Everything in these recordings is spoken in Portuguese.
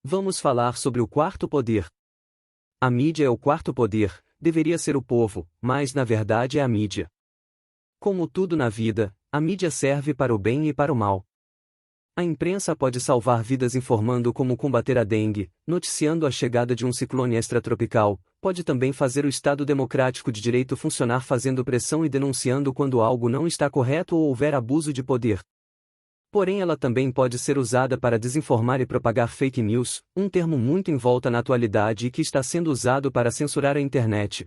Vamos falar sobre o quarto poder. A mídia é o quarto poder, deveria ser o povo, mas na verdade é a mídia. Como tudo na vida, a mídia serve para o bem e para o mal. A imprensa pode salvar vidas informando como combater a dengue, noticiando a chegada de um ciclone extratropical, pode também fazer o Estado democrático de direito funcionar fazendo pressão e denunciando quando algo não está correto ou houver abuso de poder. Porém, ela também pode ser usada para desinformar e propagar fake news, um termo muito em volta na atualidade e que está sendo usado para censurar a internet.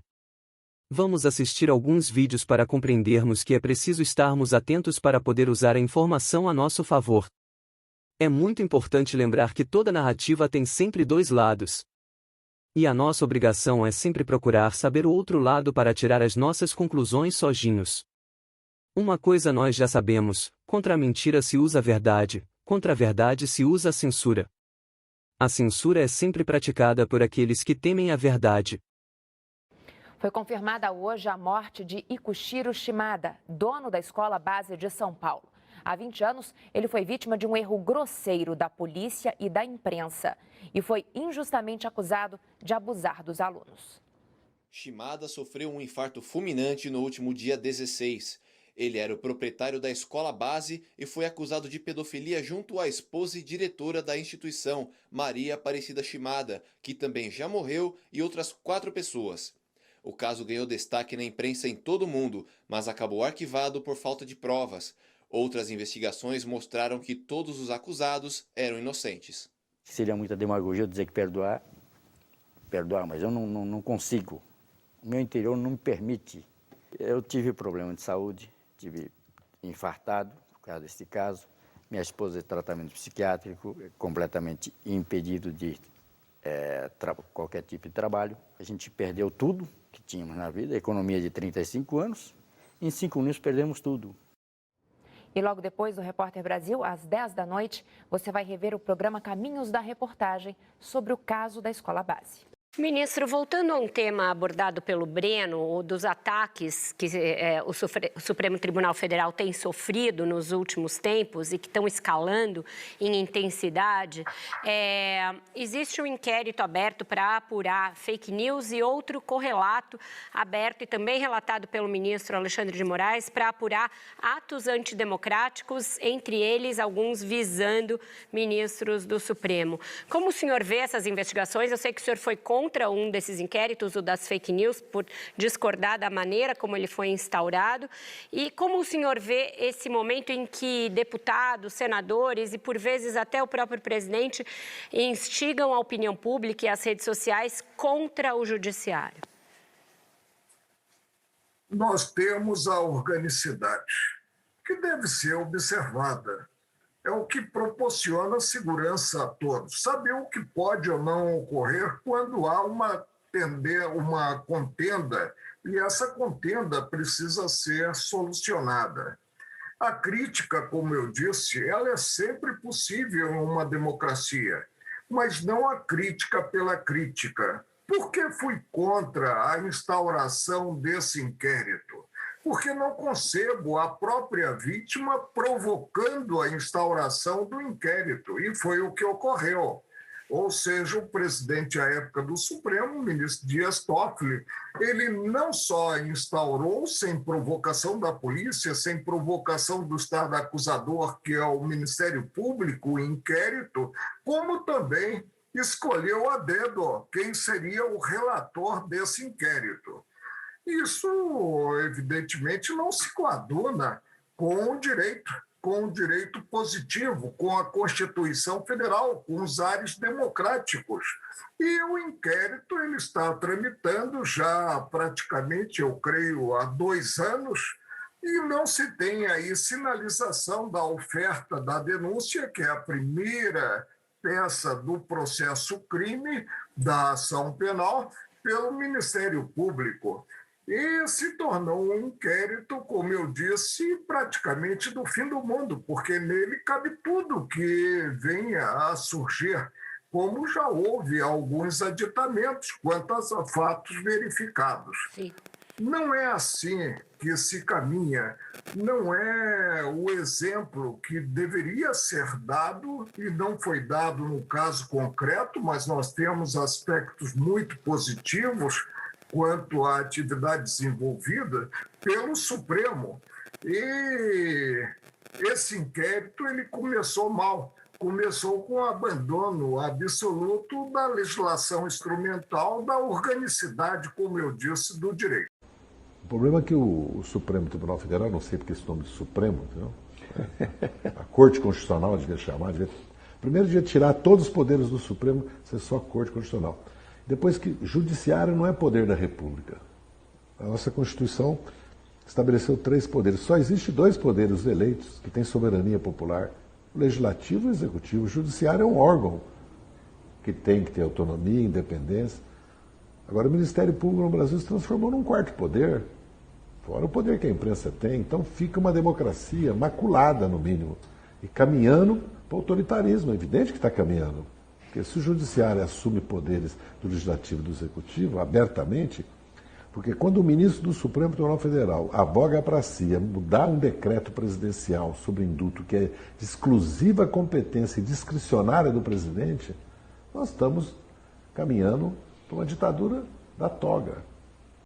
Vamos assistir alguns vídeos para compreendermos que é preciso estarmos atentos para poder usar a informação a nosso favor. É muito importante lembrar que toda narrativa tem sempre dois lados. E a nossa obrigação é sempre procurar saber o outro lado para tirar as nossas conclusões sozinhos. Uma coisa nós já sabemos: contra a mentira se usa a verdade, contra a verdade se usa a censura. A censura é sempre praticada por aqueles que temem a verdade. Foi confirmada hoje a morte de Ikushiro Shimada, dono da escola base de São Paulo. Há 20 anos, ele foi vítima de um erro grosseiro da polícia e da imprensa e foi injustamente acusado de abusar dos alunos. Shimada sofreu um infarto fulminante no último dia 16. Ele era o proprietário da escola base e foi acusado de pedofilia junto à esposa e diretora da instituição, Maria Aparecida Shimada, que também já morreu, e outras 4 pessoas. O caso ganhou destaque na imprensa em todo o mundo, mas acabou arquivado por falta de provas. Outras investigações mostraram que todos os acusados eram inocentes. Seria muita demagogia eu dizer que perdoar, mas eu não consigo. O meu interior não me permite. Eu tive problema de saúde, tive infartado por causa desse caso. Minha esposa é tratamento psiquiátrico, completamente impedido de qualquer tipo de trabalho. A gente perdeu tudo que tínhamos na vida, economia de 35 anos. Em 5 anos perdemos tudo. E logo depois do Repórter Brasil, às 10 da noite, você vai rever o programa Caminhos da Reportagem sobre o caso da escola base. Ministro, voltando a um tema abordado pelo Breno, o dos ataques que o Supremo Tribunal Federal tem sofrido nos últimos tempos e que estão escalando em intensidade, existe um inquérito aberto para apurar fake news e outro correlato aberto e também relatado pelo ministro Alexandre de Moraes para apurar atos antidemocráticos, entre eles alguns visando ministros do Supremo. Como o senhor vê essas investigações? Eu sei que o senhor foi contra um desses inquéritos, o das fake news, por discordar da maneira como ele foi instaurado. E como o senhor vê esse momento em que deputados, senadores e, por vezes, até o próprio presidente instigam a opinião pública e as redes sociais contra o judiciário? Nós temos a organicidade, que deve ser observada. É o que proporciona segurança a todos. Saber o que pode ou não ocorrer quando há uma contenda, e essa contenda precisa ser solucionada. A crítica, como eu disse, ela é sempre possível em uma democracia, mas não a crítica pela crítica. Por que fui contra a instauração desse inquérito? Porque não concebo a própria vítima provocando a instauração do inquérito, e foi o que ocorreu. Ou seja, o presidente à época do Supremo, o ministro Dias Toffoli, ele não só instaurou, sem provocação da polícia, sem provocação do Estado acusador, que é o Ministério Público, o inquérito, como também escolheu a dedo quem seria o relator desse inquérito. Isso, evidentemente, não se coaduna com o direito positivo, com a Constituição Federal, com os ares democráticos. E o inquérito ele está tramitando já praticamente, eu creio, há 2 anos, e não se tem aí sinalização da oferta da denúncia, que é a primeira peça do processo crime, da ação penal, pelo Ministério Público. E se tornou um inquérito, como eu disse, praticamente do fim do mundo, porque nele cabe tudo que venha a surgir, como já houve alguns aditamentos quanto a fatos verificados. Sim. Não é assim que se caminha, não é o exemplo que deveria ser dado e não foi dado no caso concreto, mas nós temos aspectos muito positivos quanto à atividade desenvolvida pelo Supremo. E esse inquérito ele começou mal. Começou com o abandono absoluto da legislação instrumental, da organicidade, como eu disse, do direito. O problema é que o Supremo Tribunal Federal, não sei porque esse nome de Supremo, entendeu? A Corte Constitucional devia chamar, primeiro devia tirar todos os poderes do Supremo, ser só Corte Constitucional. Depois que judiciário não é poder da República. A nossa Constituição estabeleceu 3 poderes. Só existe 2 poderes eleitos que têm soberania popular. O legislativo e o executivo. O judiciário é um órgão que tem que ter autonomia, independência. Agora, o Ministério Público no Brasil se transformou num 4º poder, fora o poder que a imprensa tem. Então fica uma democracia maculada, no mínimo, e caminhando para o autoritarismo. É evidente que está caminhando. Porque se o judiciário assume poderes do legislativo e do executivo abertamente, porque quando o ministro do Supremo Tribunal Federal aboga para si mudar um decreto presidencial sobre indulto que é de exclusiva competência e discricionária do presidente, nós estamos caminhando para uma ditadura da toga.